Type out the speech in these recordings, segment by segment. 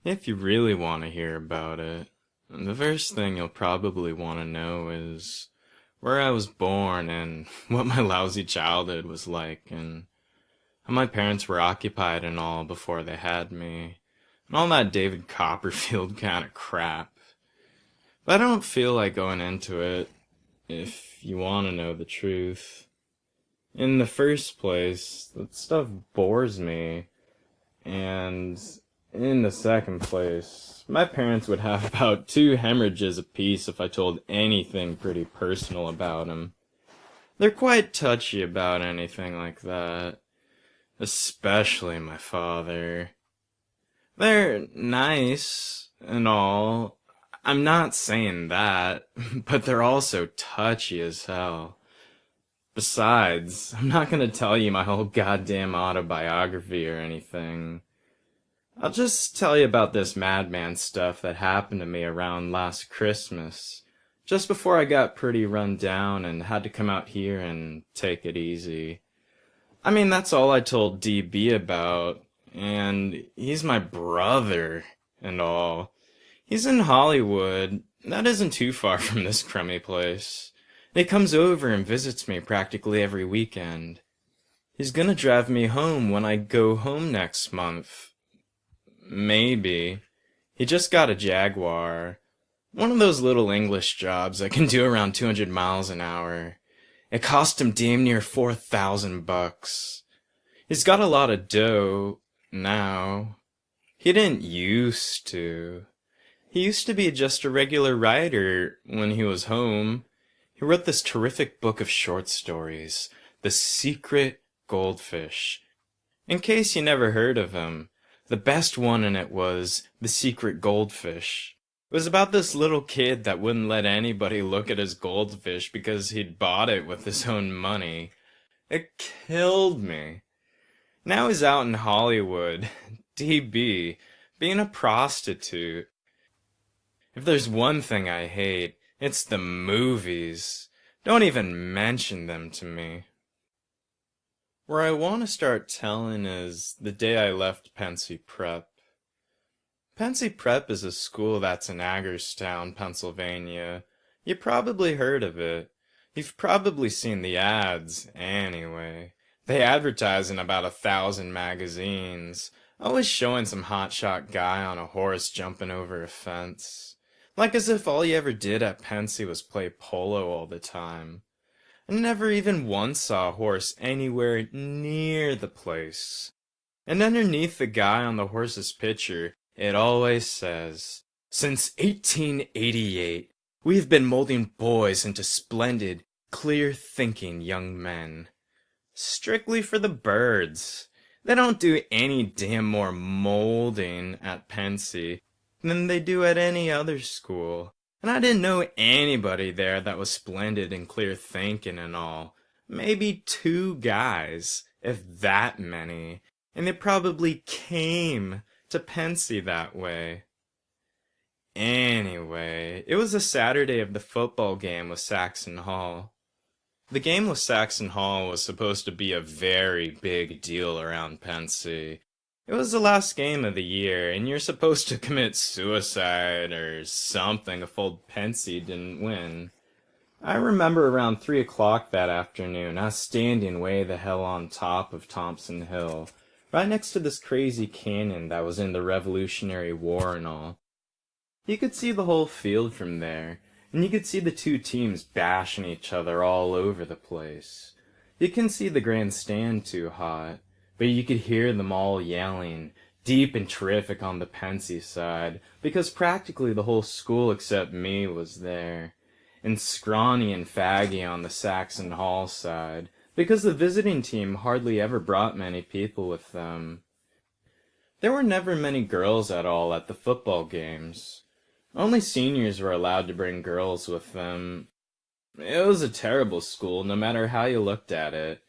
If you really want to hear about it, the first thing you'll probably want to know is where I was born and what my lousy childhood was like and how my parents were occupied and all before they had me, and all that David Copperfield kind of crap. But I don't feel like going into it if you want to know the truth. In the first place, that stuff bores me, and in the second place, my parents would have about 2 hemorrhages apiece if I told anything pretty personal about them. They're quite touchy about anything like that, especially my father. They're nice and all, I'm not saying that, but they're also touchy as hell. Besides, I'm not gonna tell you my whole goddamn autobiography or anything. I'll just tell you about this madman stuff that happened to me around last Christmas, just before I got pretty run down and had to come out here and take it easy. I mean, that's all I told DB about, and he's my brother and all. He's in Hollywood. That isn't too far from this crummy place. He comes over and visits me practically every weekend. He's gonna drive me home when I go home next month. Maybe. He just got a Jaguar. One of those little English jobs that can do around 200 miles an hour. It cost him damn near $4,000. He's got a lot of dough now. He didn't used to. He used to be just a regular writer when he was home. He wrote this terrific book of short stories, The Secret Goldfish. In case you never heard of him, the best one in it was The Secret Goldfish. It was about this little kid that wouldn't let anybody look at his goldfish because he'd bought it with his own money. It killed me. Now he's out in Hollywood, DB, being a prostitute. If there's one thing I hate, it's the movies. Don't even mention them to me. Where I want to start telling is the day I left Pensy Prep. Pensy Prep is a school that's in Hagerstown, Pennsylvania. You probably heard of it. You've probably seen the ads, anyway. They advertise in about 1,000 magazines, always showing some hotshot guy on a horse jumping over a fence. Like as if all you ever did at Pensy was play polo all the time. I never even once saw a horse anywhere near the place. And underneath the guy on the horse's picture, it always says, "Since 1888, we've been molding boys into splendid, clear-thinking young men." Strictly for the birds. They don't do any damn more molding at Pensy than they do at any other school. And I didn't know anybody there that was splendid and clear thinking and all. Maybe 2 guys, if that many. And they probably came to Pensy that way. Anyway, it was a Saturday of the football game with Saxon Hall. The game with Saxon Hall was supposed to be a very big deal around Pensy. It was the last game of the year, and you're supposed to commit suicide or something if old Pensy didn't win. I remember around 3 o'clock that afternoon, I was standing way the hell on top of Thompson Hill, right next to this crazy canyon that was in the Revolutionary War and all. You could see the whole field from there, and you could see the 2 teams bashing each other all over the place. You can see the grandstand too hot, but you could hear them all yelling, deep and terrific on the Pensy side, because practically the whole school except me was there, and scrawny and faggy on the Saxon Hall side, because the visiting team hardly ever brought many people with them. There were never many girls at all at the football games. Only seniors were allowed to bring girls with them. It was a terrible school, no matter how you looked at it.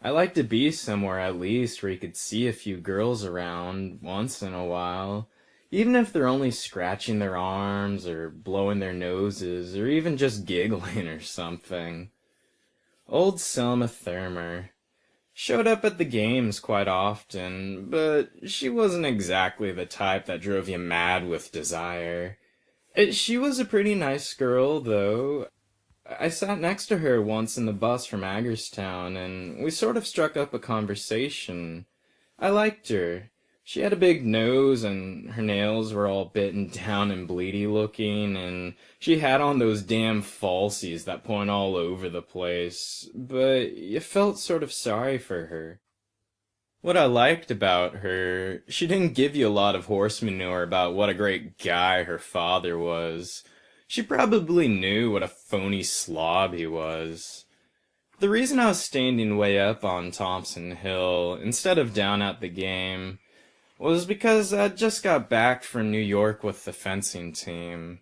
I like to be somewhere at least where you could see a few girls around once in a while, even if they're only scratching their arms or blowing their noses or even just giggling or something. Old Selma Thurmer. showed up at the games quite often, but she wasn't exactly the type that drove you mad with desire. She was a pretty nice girl, though. I sat next to her once in the bus from Hagerstown, and we sort of struck up a conversation. I liked her. She had a big nose, and her nails were all bitten down and bleedy looking, and she had on those damn falsies that point all over the place, but you felt sort of sorry for her. What I liked about her, she didn't give you a lot of horse manure about what a great guy her father was. She probably knew what a phony slob he was. The reason I was standing way up on Thompson Hill instead of down at the game was because I just got back from New York with the fencing team.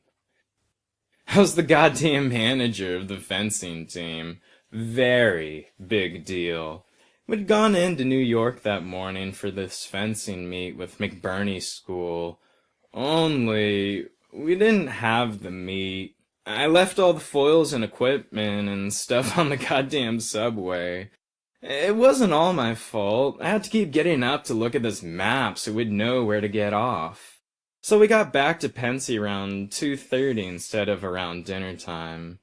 I was the goddamn manager of the fencing team. Very big deal. We'd gone into New York that morning for this fencing meet with McBurney's school. Only, we didn't have the meet. I left all the foils and equipment and stuff on the goddamn subway. It wasn't all my fault. I had to keep getting up to look at this map so we'd know where to get off. So we got back to Pensy around 2:30 instead of around dinner time.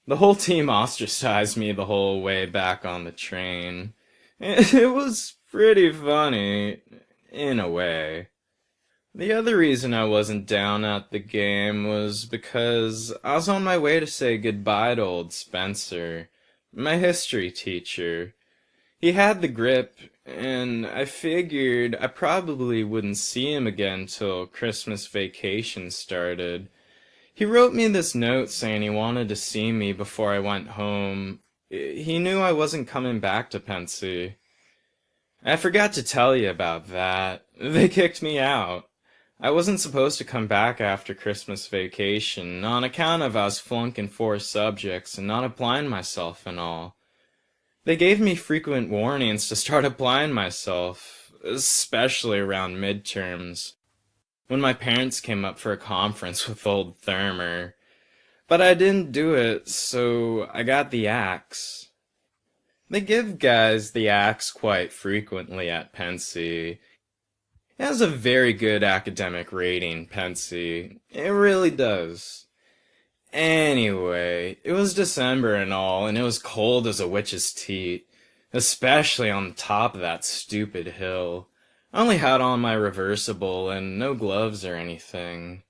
The whole team ostracized me the whole way back on the train. It was pretty funny, in a way. The other reason I wasn't down at the game was because I was on my way to say goodbye to old Spencer, my history teacher. He had the grip, and I figured I probably wouldn't see him again till Christmas vacation started. He wrote me this note saying he wanted to see me before I went home. He knew I wasn't coming back to Pensy. I forgot to tell you about that. They kicked me out. I wasn't supposed to come back after Christmas vacation on account of I was flunking 4 subjects and not applying myself and all. They gave me frequent warnings to start applying myself, especially around midterms, when my parents came up for a conference with old Thermer. But I didn't do it, so I got the axe. They give guys the axe quite frequently at Pensy. It has a very good academic rating, Pensy. It really does. Anyway, it was December and all, and it was cold as a witch's teat, especially on the top of that stupid hill. I only had on my reversible and no gloves or anything.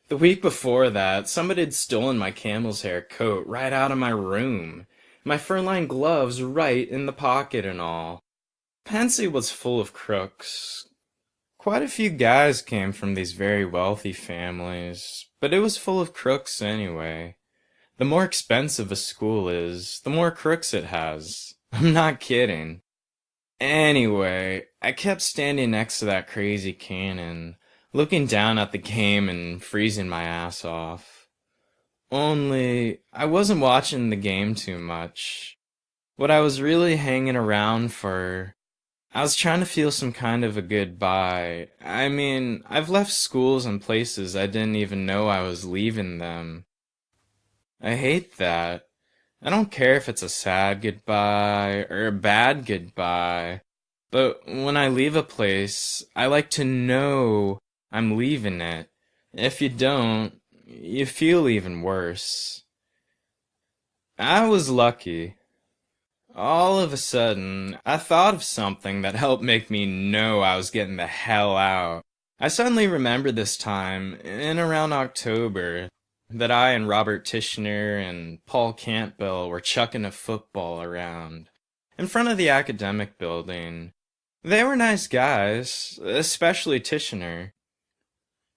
The week before that, somebody had stolen my camel's hair coat right out of my room. My fur-lined gloves right in the pocket and all. Pensy was full of crooks. Quite a few guys came from these very wealthy families, but it was full of crooks anyway. The more expensive a school is, the more crooks it has. I'm not kidding. Anyway, I kept standing next to that crazy cannon, looking down at the game and freezing my ass off. Only, I wasn't watching the game too much. What I was really hanging around for, I was trying to feel some kind of a goodbye. I mean, I've left schools and places I didn't even know I was leaving them. I hate that. I don't care if it's a sad goodbye or a bad goodbye, but when I leave a place, I like to know I'm leaving it. If you don't, you feel even worse. I was lucky. All of a sudden, I thought of something that helped make me know I was getting the hell out. I suddenly remembered this time, in around October, that I and Robert Tishner and Paul Campbell were chucking a football around, in front of the academic building. They were nice guys, especially Tishner.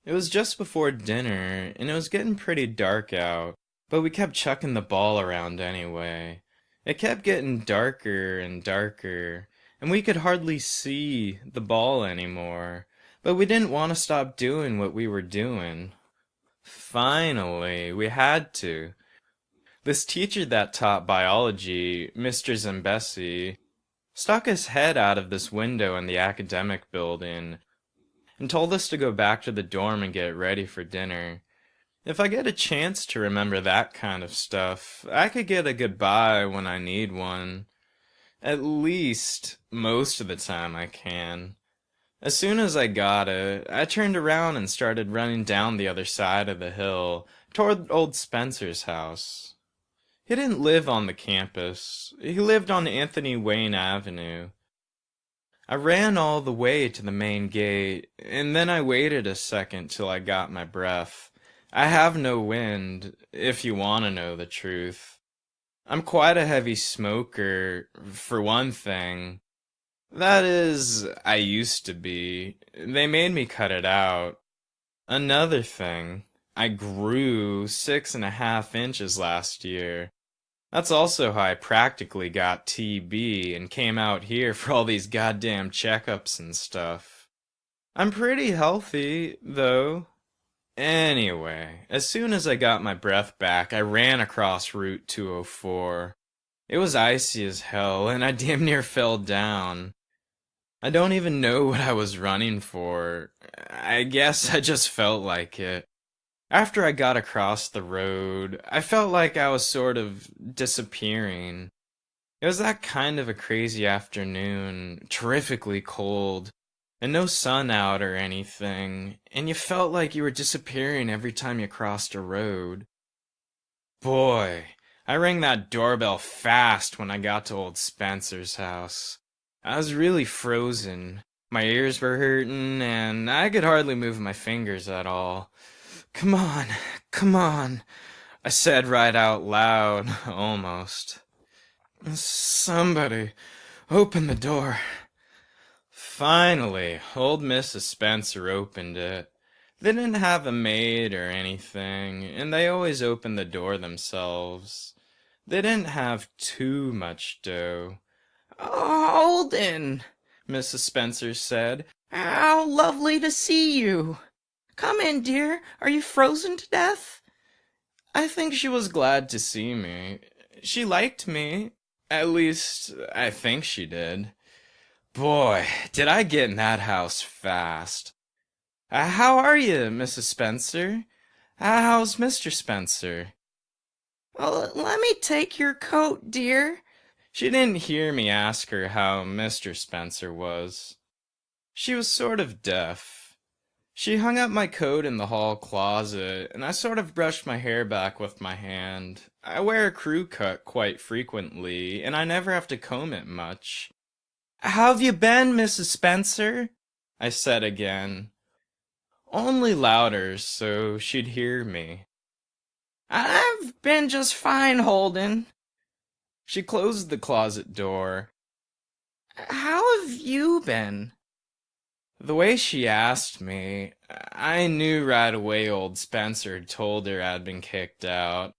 It was just before dinner, and it was getting pretty dark out, but we kept chucking the ball around anyway. It kept getting darker and darker, and we could hardly see the ball anymore, but we didn't want to stop doing what we were doing. Finally, we had to. This teacher that taught biology, Mr. Zambesi, stuck his head out of this window in the academic building and told us to go back to the dorm and get ready for dinner. If I get a chance to remember that kind of stuff, I could get a goodbye when I need one. At least most of the time I can. As soon as I got it, I turned around and started running down the other side of the hill toward old Spencer's house. He didn't live on the campus. He lived on Anthony Wayne Avenue. I ran all the way to the main gate, and then I waited a second till I got my breath. I have no wind, if you want to know the truth. I'm quite a heavy smoker, for one thing. That is, I used to be. They made me cut it out. Another thing, I grew 6.5 inches last year. That's also how I practically got TB and came out here for all these goddamn checkups and stuff. I'm pretty healthy, though. Anyway, as soon as I got my breath back, I ran across Route 204. It was icy as hell, and I damn near fell down. I don't even know what I was running for. I guess I just felt like it. After I got across the road, I felt like I was sort of disappearing. It was that kind of a crazy afternoon, terrifically cold, and no sun out or anything, and you felt like you were disappearing every time you crossed a road. Boy, I rang that doorbell fast when I got to old Spencer's house. I was really frozen. My ears were hurting, and I could hardly move my fingers at all. Come on, I said right out loud, almost. Somebody, open the door. Finally, old Mrs. Spencer opened it. They didn't have a maid or anything, and they always opened the door themselves. They didn't have too much dough. "Oh, Holden," Mrs. Spencer said. "How lovely to see you. Come in, dear. Are you frozen to death?" I think she was glad to see me. She liked me. At least, I think she did. Boy, did I get in that house fast. How are you, Mrs. Spencer? How's Mr. Spencer? "Well, let me take your coat, dear." She didn't hear me ask her how Mr. Spencer was. She was sort of deaf. She hung up my coat in the hall closet, and I sort of brushed my hair back with my hand. I wear a crew cut quite frequently, and I never have to comb it much. "How've you been, Mrs. Spencer?" I said again. Only louder, so she'd hear me. "I've been just fine, Holden." She closed the closet door. "How have you been?" The way she asked me, I knew right away old Spencer had told her I'd been kicked out.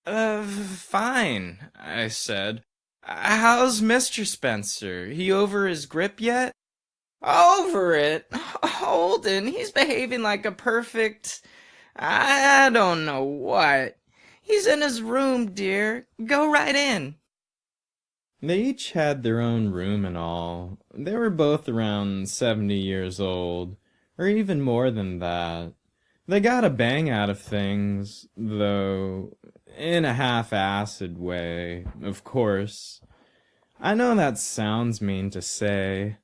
Fine," I said. "How's Mr. Spencer? He over his grip yet?" "Over it? Holden, he's behaving like a perfect... I don't know what. He's in his room, dear. Go right in." They each had their own room and all. They were both around 70 years old, or even more than that. They got a bang out of things, though, in a half-assed way, of course. I know that sounds mean to say,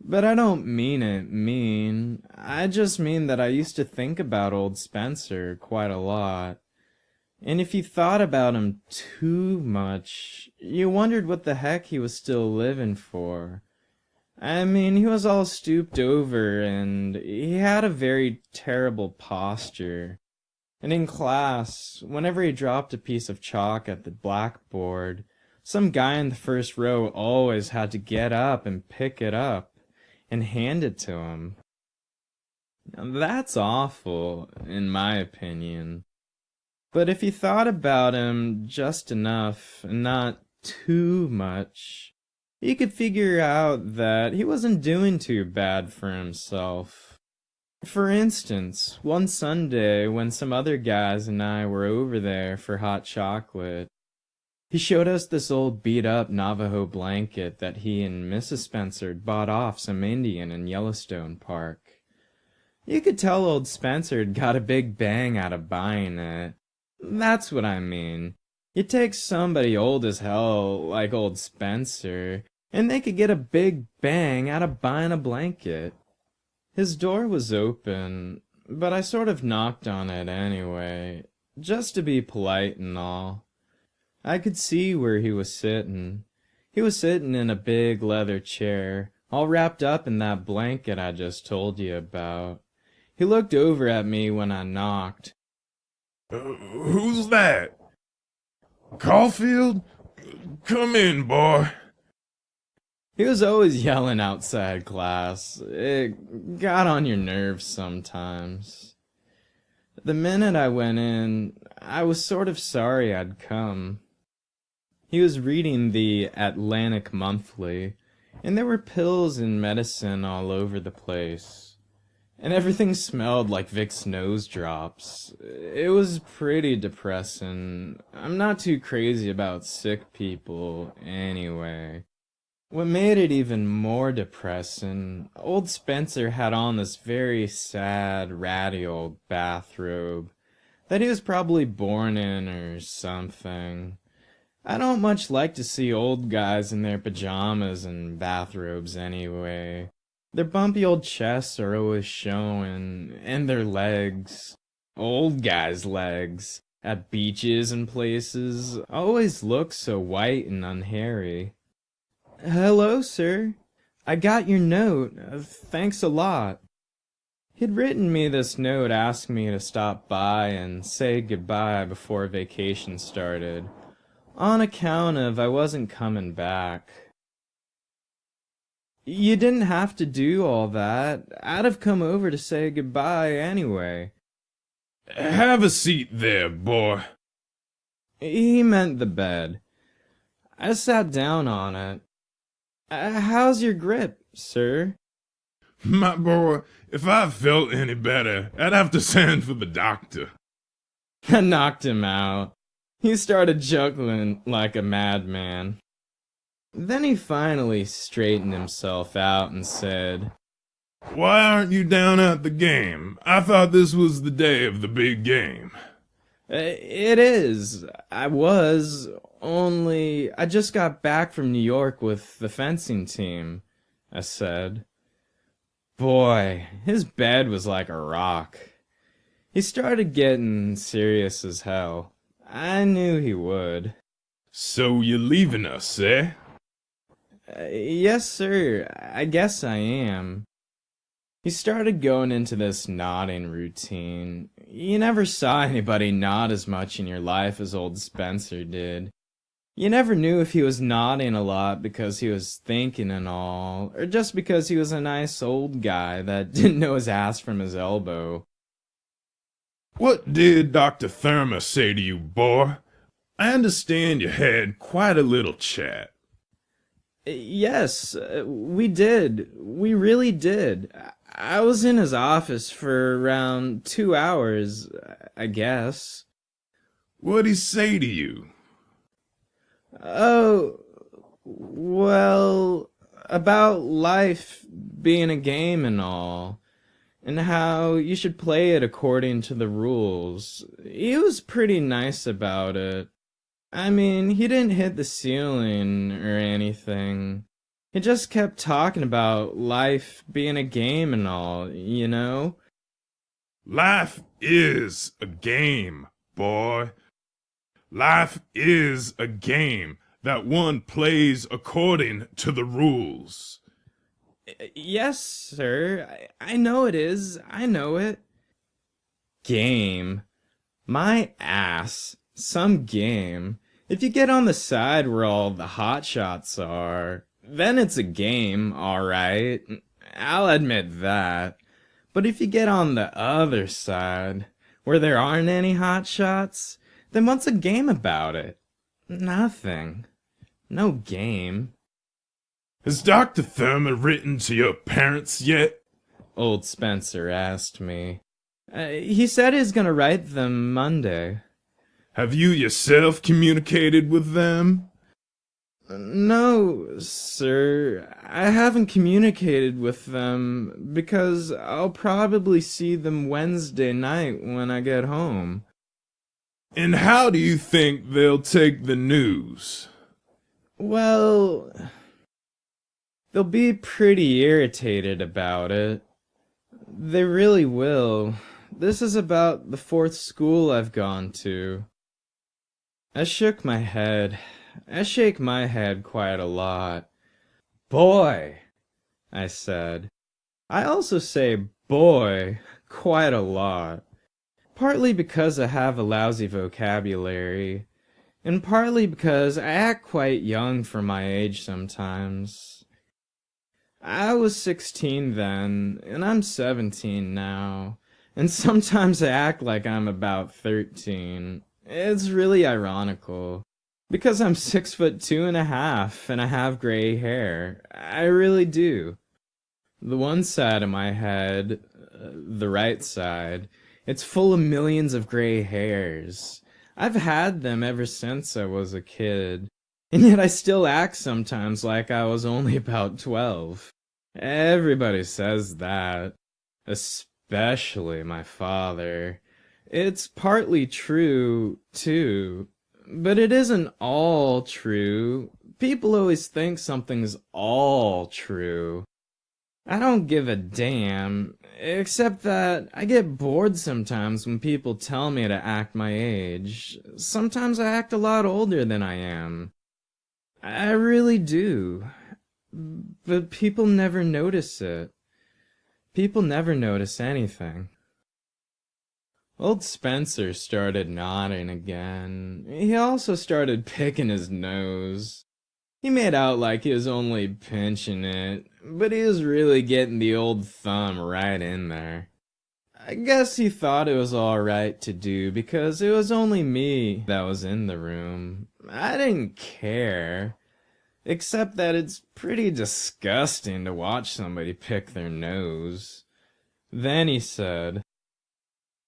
but I don't mean it mean. I just mean that I used to think about old Spencer quite a lot. And if you thought about him too much, you wondered what the heck he was still living for. I mean, he was all stooped over, and he had a very terrible posture. And in class, whenever he dropped a piece of chalk at the blackboard, some guy in the first row always had to get up and pick it up and hand it to him. Now, that's awful, in my opinion. But if you thought about him just enough, and not too much, you could figure out that he wasn't doing too bad for himself. For instance, one Sunday when some other guys and I were over there for hot chocolate, he showed us this old beat-up Navajo blanket that he and Mrs. Spencer had bought off some Indian in Yellowstone Park. You could tell old Spencer had got a big bang out of buying it. That's what I mean. You take somebody old as hell like old Spencer, and they could get a big bang out of buying a blanket. His door was open, but I sort of knocked on it anyway, just to be polite and all. I could see where he was sitting. He was sitting in a big leather chair, all wrapped up in that blanket I just told you about. He looked over at me when I knocked. Who's that? Caulfield? Come in, boy. He was always yelling outside class. It got on your nerves sometimes. The minute I went in, I was sort of sorry I'd come. He was reading the Atlantic Monthly, and there were pills and medicine all over the place. And everything smelled like Vicks nose drops. It was pretty depressing. I'm not too crazy about sick people, anyway. What made it even more depressing, old Spencer had on this very sad, ratty old bathrobe that he was probably born in or something. I don't much like to see old guys in their pajamas and bathrobes anyway. Their bumpy old chests are always showing, and their legs, old guys' legs, at beaches and places, always look so white and unhairy. "Hello, sir. I got your note. Thanks a lot." He'd written me this note asking me to stop by and say goodbye before vacation started, on account of I wasn't coming back. You didn't have to do all that. I'd have come over to say goodbye anyway. Have a seat there, boy. He meant the bed. I sat down on it. How's your grip, sir? My boy, if I felt any better, I'd have to send for the doctor. I knocked him out. He started chuckling like a madman. Then he finally straightened himself out and said, Why aren't you down at the game? I thought this was the day of the big game. It is. I was. Only I just got back from New York with the fencing team, I said. Boy, his bed was like a rock. He started getting serious as hell. I knew he would. So you're leaving us, eh? Yes, sir. I guess I am. He started going into this nodding routine. You never saw anybody nod as much in your life as old Spencer did. You never knew if he was nodding a lot because he was thinking and all, or just because he was a nice old guy that didn't know his ass from his elbow. What did Dr. Thurmer say to you, boy? I understand you had quite a little chat. Yes, we did. We really did. I was in his office for around 2 hours, I guess. What'd he say to you? Oh, well, about life being a game and all, and how you should play it according to the rules. He was pretty nice about it. I mean, he didn't hit the ceiling or anything. He just kept talking about life being a game and all, you know? Life is a game, boy. Life is a game that one plays according to the rules. Yes, sir. I know it is. I know it. Game. My ass. Some game. If you get on the side where all the hot shots are, then it's a game, all right. I'll admit that. But if you get on the other side, where there aren't any hot shots, then what's a game about it? Nothing. No game. Has Dr. Thurmer written to your parents yet? Old Spencer asked me. He said he's gonna write them Monday. Have you yourself communicated with them? No, sir. I haven't communicated with them because I'll probably see them Wednesday night when I get home. And how do you think they'll take the news? Well, they'll be pretty irritated about it. They really will. This is about the fourth school I've gone to. I shook my head. I shake my head quite a lot. Boy, I said. I also say boy quite a lot. Partly because I have a lousy vocabulary, and partly because I act quite young for my age sometimes. I was 16 then, and I'm 17 now, and sometimes I act like I'm about 13. It's really ironical, because I'm 6'2.5" and I have gray hair. I really do. The one side of my head, the right side, it's full of millions of gray hairs. I've had them ever since I was a kid, and yet I still act sometimes like I was only about 12. Everybody says that, especially my father. It's partly true, too, but it isn't all true. People always think something's all true. I don't give a damn, except that I get bored sometimes when people tell me to act my age. Sometimes I act a lot older than I am. I really do. But people never notice it. People never notice anything. Old Spencer started nodding again. He also started picking his nose. He made out like he was only pinching it, but he was really getting the old thumb right in there. I guess he thought it was all right to do because it was only me that was in the room. I didn't care, except that it's pretty disgusting to watch somebody pick their nose. Then he said,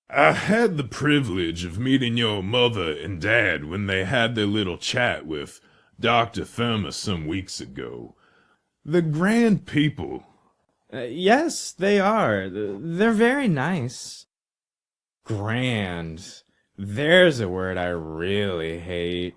I had the privilege of meeting your mother and dad when they had their little chat with Dr. Therma some weeks ago. The grand people. Yes, they are. They're very nice. Grand. There's a word I really hate.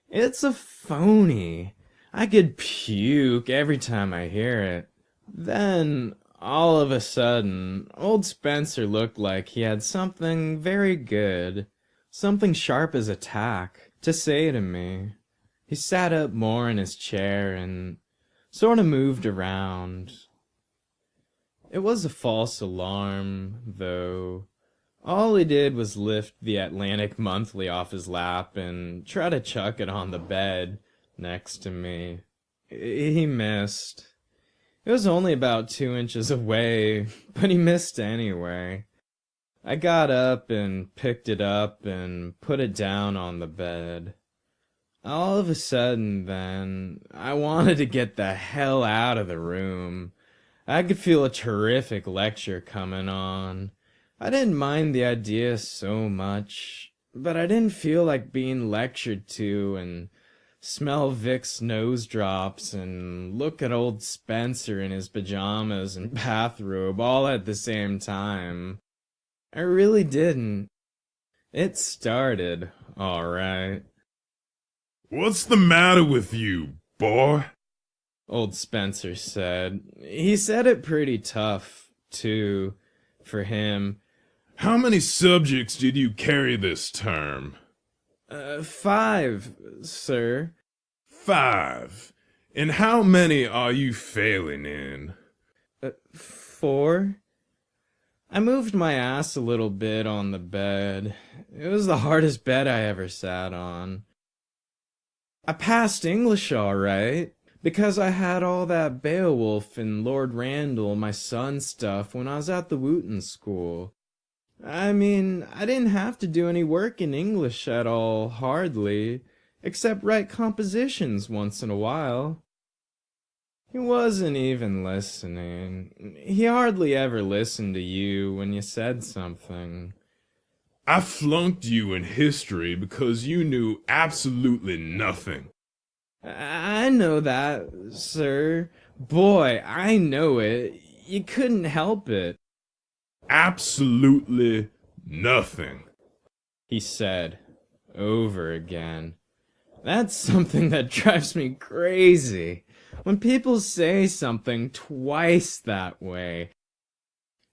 It's a phony. I could puke every time I hear it. Then, all of a sudden, old Spencer looked like he had something very good, something sharp as a tack, to say to me. He sat up more in his chair and sort of moved around. It was a false alarm, though. All he did was lift the Atlantic Monthly off his lap and try to chuck it on the bed next to me. He missed. It was only about 2 inches away, but he missed anyway. I got up and picked it up and put it down on the bed. All of a sudden, then, I wanted to get the hell out of the room. I could feel a terrific lecture coming on. I didn't mind the idea so much, but I didn't feel like being lectured to and smell Vic's nose drops and look at old Spencer in his pajamas and bathrobe all at the same time. I really didn't. It started, all right. What's the matter with you, boy? Old Spencer said. He said it pretty tough, too, for him. How many subjects did you carry this term? 5, sir. 5. And how many are you failing in? 4. I moved my ass a little bit on the bed. It was the hardest bed I ever sat on. I passed English all right, because I had all that Beowulf and Lord Randall, my son stuff, when I was at the Wooten School. I mean, I didn't have to do any work in English at all, hardly, except write compositions once in a while. He wasn't even listening. He hardly ever listened to you when you said something. I flunked you in history because you knew absolutely nothing. I know that, sir. Boy, I know it. You couldn't help it. Absolutely nothing, He said. over again. That's something that drives me crazy. When people say something twice that way,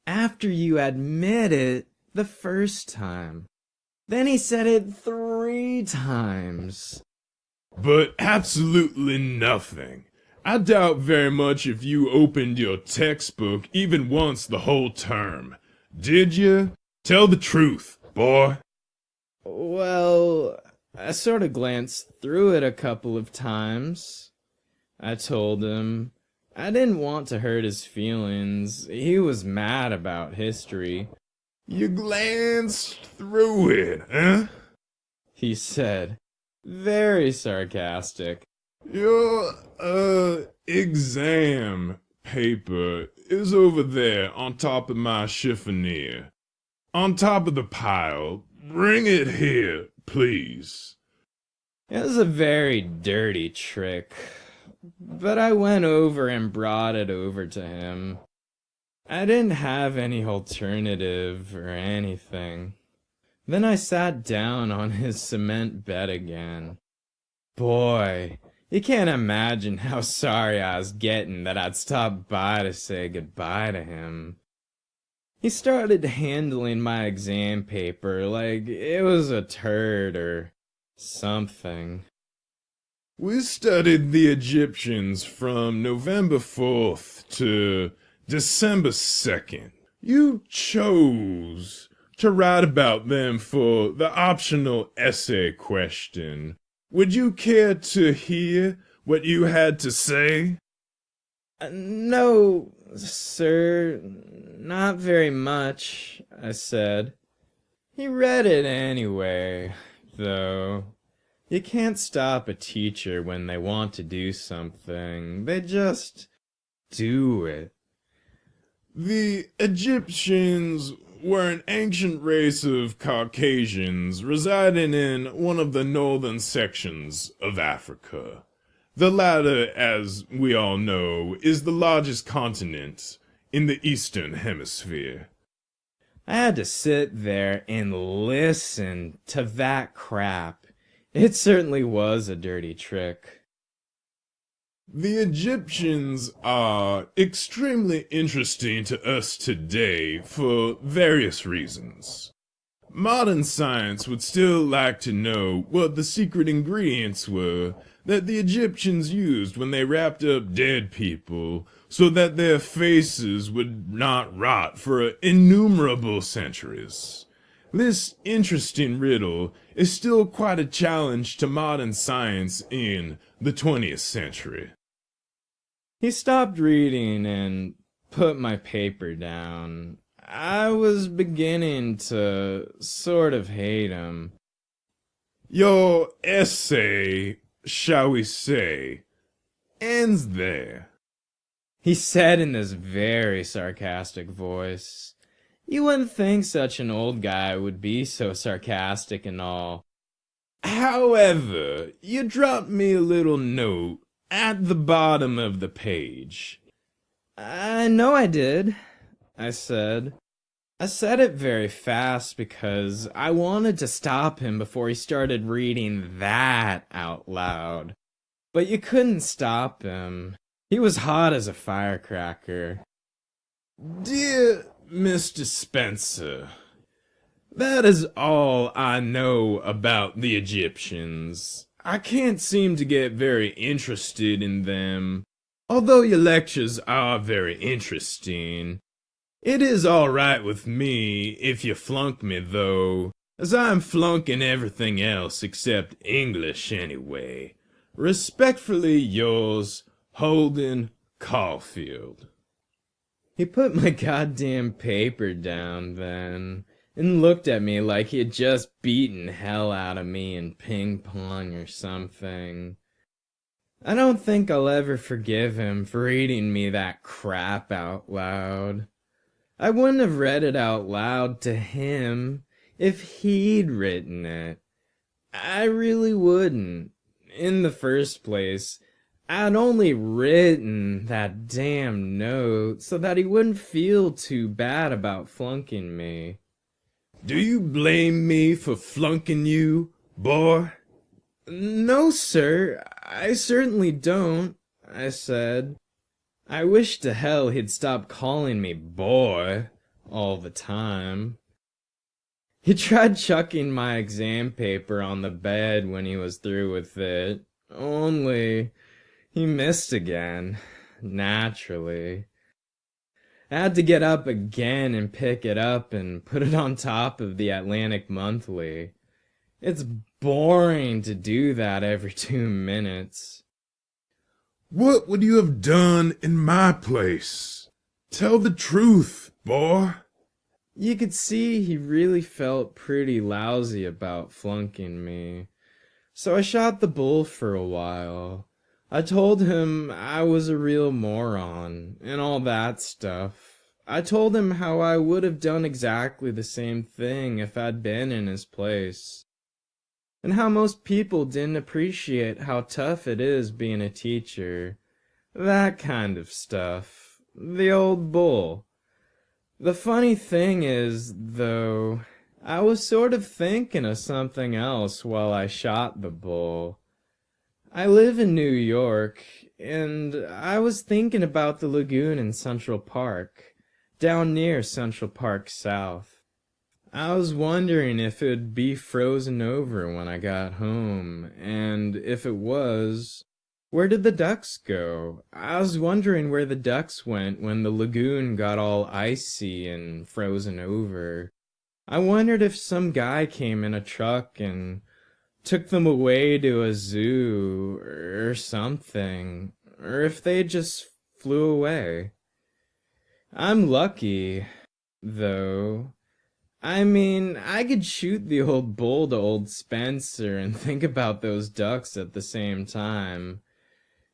after you admit it the first time. Then he said it 3 times. But absolutely nothing. I doubt very much if you opened your textbook even once the whole term. Did you? Tell the truth, boy. Well, I sort of glanced through it a couple of times. I told him. I didn't want to hurt his feelings. He was mad about history. You glanced through it, huh? He said, very sarcastic. Your, exam paper is over there on top of my chiffonier. On top of the pile. Bring it here, please. It was a very dirty trick, but I went over and brought it over to him. I didn't have any alternative or anything. Then I sat down on his cement bed again. Boy, you can't imagine how sorry I was getting that I'd stopped by to say goodbye to him. He started handling my exam paper like it was a turd or something. We studied the Egyptians from November 4th to December 2nd. You chose to write about them for the optional essay question. Would you care to hear what you had to say? No, sir, not very much, I said. He read it anyway, though. You can't stop a teacher when they want to do something. They just do it. The Egyptians were an ancient race of Caucasians residing in one of the northern sections of Africa. The latter, as we all know, is the largest continent in the Eastern Hemisphere. I had to sit there and listen to that crap. It certainly was a dirty trick. The Egyptians are extremely interesting to us today for various reasons. Modern science would still like to know what the secret ingredients were that the Egyptians used when they wrapped up dead people so that their faces would not rot for innumerable centuries. This interesting riddle is still quite a challenge to modern science in the 20th century. He stopped reading and put my paper down. I was beginning to sort of hate him. Your essay, shall we say, ends there. He said in this very sarcastic voice. You wouldn't think such an old guy would be so sarcastic and all. However, you dropped me a little note at the bottom of the page. I know I did, I said. I said it very fast because I wanted to stop him before he started reading that out loud. But you couldn't stop him. He was hot as a firecracker. Dear Mr. Spencer, that is all I know about the Egyptians. I can't seem to get very interested in them, although your lectures are very interesting. It is all right with me if you flunk me, though, as I'm flunking everything else except English anyway. Respectfully yours, Holden Caulfield. He put my goddamn paper down then, and looked at me like he had just beaten hell out of me in ping pong or something. I don't think I'll ever forgive him for reading me that crap out loud. I wouldn't have read it out loud to him if he'd written it. I really wouldn't. In the first place, I'd only written that damn note so that he wouldn't feel too bad about flunking me. Do you blame me for flunking you, boy? No, sir, I certainly don't, I said. I wish to hell he'd stop calling me boy all the time. He tried chucking my exam paper on the bed when he was through with it, only he missed again, naturally. I had to get up again and pick it up and put it on top of the Atlantic Monthly. It's boring to do that every 2 minutes. What would you have done in my place? Tell the truth, boy. You could see he really felt pretty lousy about flunking me. So I shot the bull for a while. I told him I was a real moron and all that stuff. I told him how I would have done exactly the same thing if I'd been in his place. And how most people didn't appreciate how tough it is being a teacher. That kind of stuff. The old bull. The funny thing is, though, I was sort of thinking of something else while I shot the bull. I live in New York, and I was thinking about the lagoon in Central Park, down near Central Park South. I was wondering if it'd be frozen over when I got home, and if it was, where did the ducks go? I was wondering where the ducks went when the lagoon got all icy and frozen over. I wondered if some guy came in a truck and took them away to a zoo or something, or if they just flew away. I'm lucky, though. I mean, I could shoot the old bull to old Spencer and think about those ducks at the same time.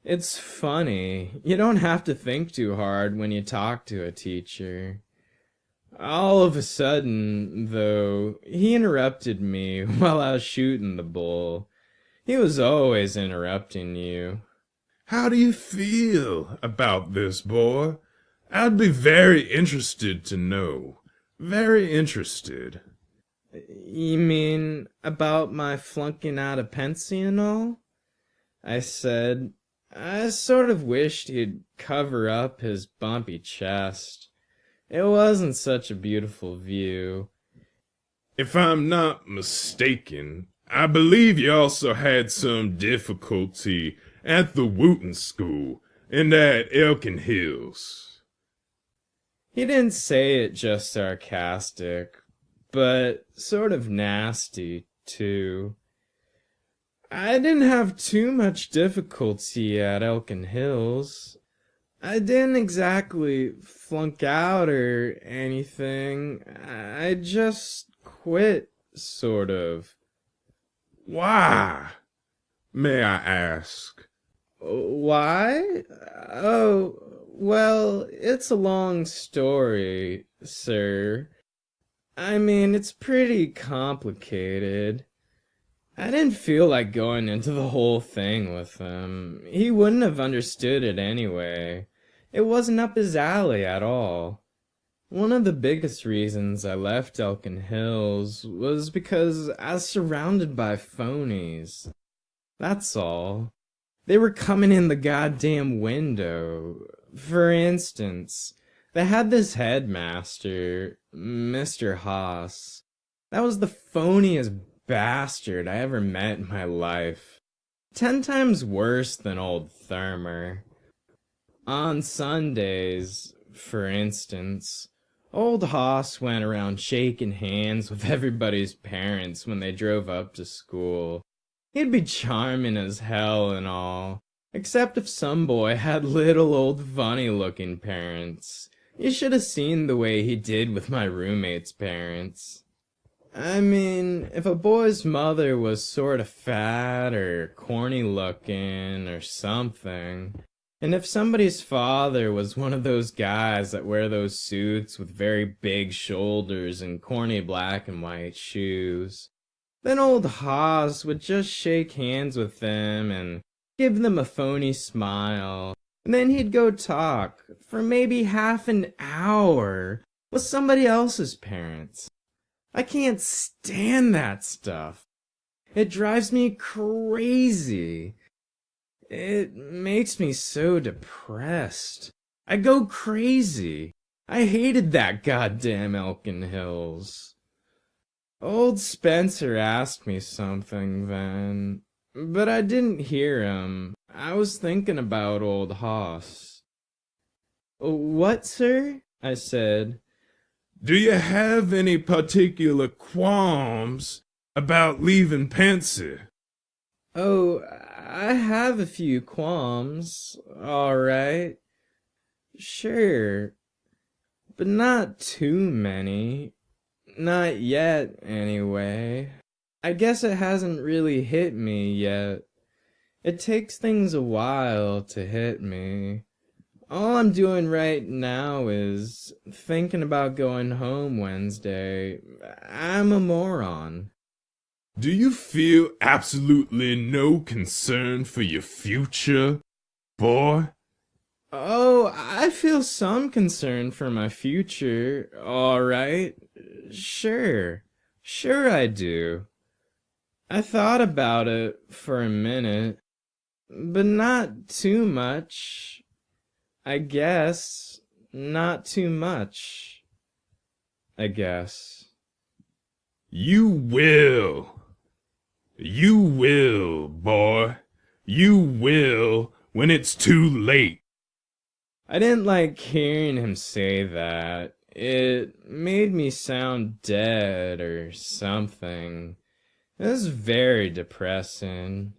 It's funny. You don't have to think too hard when you talk to a teacher. All of a sudden, though, he interrupted me while I was shooting the bull. He was always interrupting you. How do you feel about this, boy? I'd be very interested to know. Very interested. You mean about my flunking out of Pensy and all? I said. I sort of wished he'd cover up his bumpy chest. It wasn't such a beautiful view. If I'm not mistaken, I believe you also had some difficulty at the Wooten School and at Elkin Hills. He didn't say it just sarcastic, but sort of nasty, too. I didn't have too much difficulty at Elkin Hills. I didn't exactly flunk out or anything. I just quit, sort of. Why, may I ask? Why? Oh, well, it's a long story, sir. I mean, it's pretty complicated. I didn't feel like going into the whole thing with him. He wouldn't have understood it anyway. It wasn't up his alley at all. One of the biggest reasons I left Elkin Hills was because I was surrounded by phonies. That's all. They were coming in the goddamn window. For instance, they had this headmaster, Mr. Haas. That was the phoniest bastard I ever met in my life. 10 times worse than old Thermer. On Sundays, for instance, old Haas went around shaking hands with everybody's parents when they drove up to school. He'd be charming as hell and all, except if some boy had little old funny-looking parents. You should have seen the way he did with my roommate's parents. I mean, if a boy's mother was sort of fat or corny looking or something, and if somebody's father was one of those guys that wear those suits with very big shoulders and corny black and white shoes, then old Haas would just shake hands with them and give them a phony smile, and then he'd go talk for maybe half an hour with somebody else's parents. I can't stand that stuff. It drives me crazy. It makes me so depressed. I go crazy. I hated that goddamn Elkin Hills. Old Spencer asked me something then, but I didn't hear him. I was thinking about old Hoss. What, sir? I said. Do you have any particular qualms about leaving Pensy? Oh, I have a few qualms, all right. Sure, but not too many. Not yet, anyway. I guess it hasn't really hit me yet. It takes things a while to hit me. All I'm doing right now is thinking about going home Wednesday. I'm a moron. Do you feel absolutely no concern for your future, boy? Oh, I feel some concern for my future, all right. Sure. Sure I do. I thought about it for a minute, but not too much. I guess not too much. I guess. You will. You will, boy. You will when it's too late. I didn't like hearing him say that. It made me sound dead or something. It was very depressing.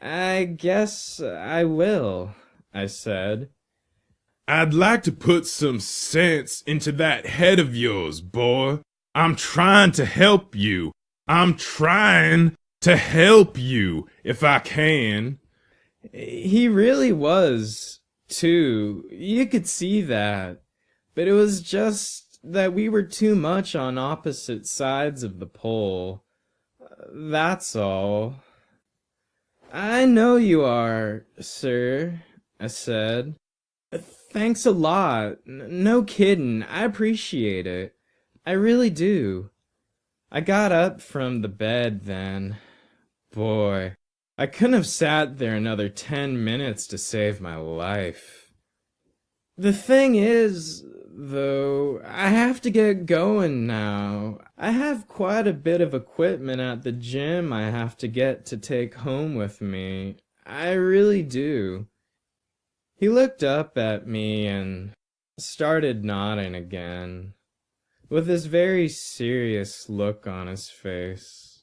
I guess I will, I said. I'd like to put some sense into that head of yours, boy. I'm trying to help you. I'm trying to help you if I can. He really was, too. You could see that. But it was just that we were too much on opposite sides of the pole. That's all. I know you are, sir, I said. Thanks a lot. No kiddin'. I appreciate it. I really do. I got up from the bed then. Boy, I couldn't have sat there another 10 minutes to save my life. The thing is, though, I have to get going now. I have quite a bit of equipment at the gym I have to get to take home with me. I really do. He looked up at me and started nodding again, with this very serious look on his face.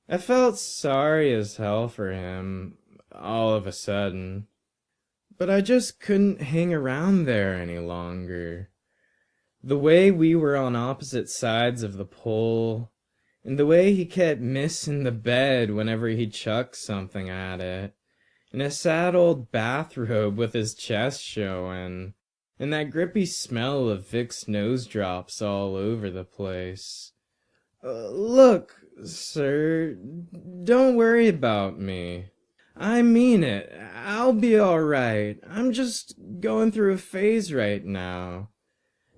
I felt sorry as hell for him, all of a sudden, but I just couldn't hang around there any longer. The way we were on opposite sides of the pole, and the way he kept missing the bed whenever he chucked something at it, in a sad old bathrobe with his chest showing, and that grippy smell of Vicks nose drops all over the place. Look, sir, don't worry about me. I mean it. I'll be all right. I'm just going through a phase right now.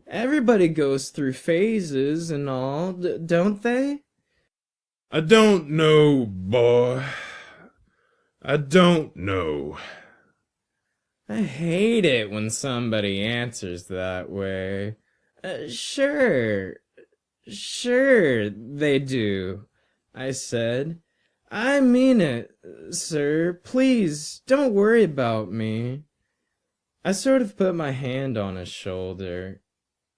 Everybody goes through phases and all, don't they? I don't know, boy. I don't know. I hate it when somebody answers that way. Sure, they do, I said. I mean it, sir. Please, don't worry about me. I sort of put my hand on his shoulder.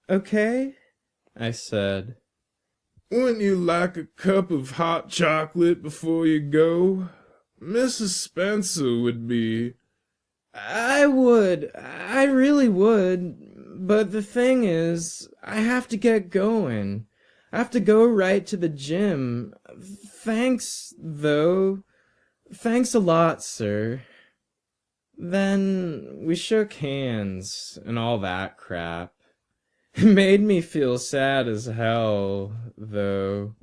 Okay, I said. Wouldn't you like a cup of hot chocolate before you go? Mrs. Spencer would be... I would. I really would. But the thing is, I have to get going. I have to go right to the gym. Thanks, though. Thanks a lot, sir. Then we shook hands and all that crap. It made me feel sad as hell, though.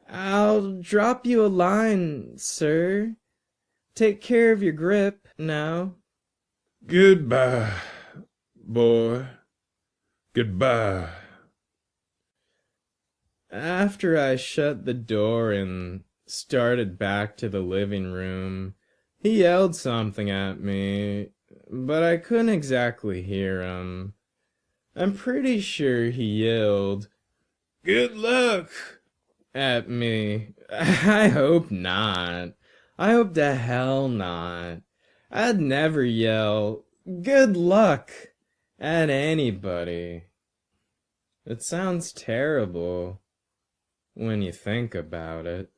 I'll drop you a line, sir. Take care of your grip, now. Goodbye, boy. Goodbye. After I shut the door and started back to the living room. He yelled something at me, but I couldn't exactly hear him. I'm pretty sure he yelled, "Good luck!" at me. I hope not. I hope to hell not. I'd never yell, "Good luck!" at anybody. It sounds terrible when you think about it.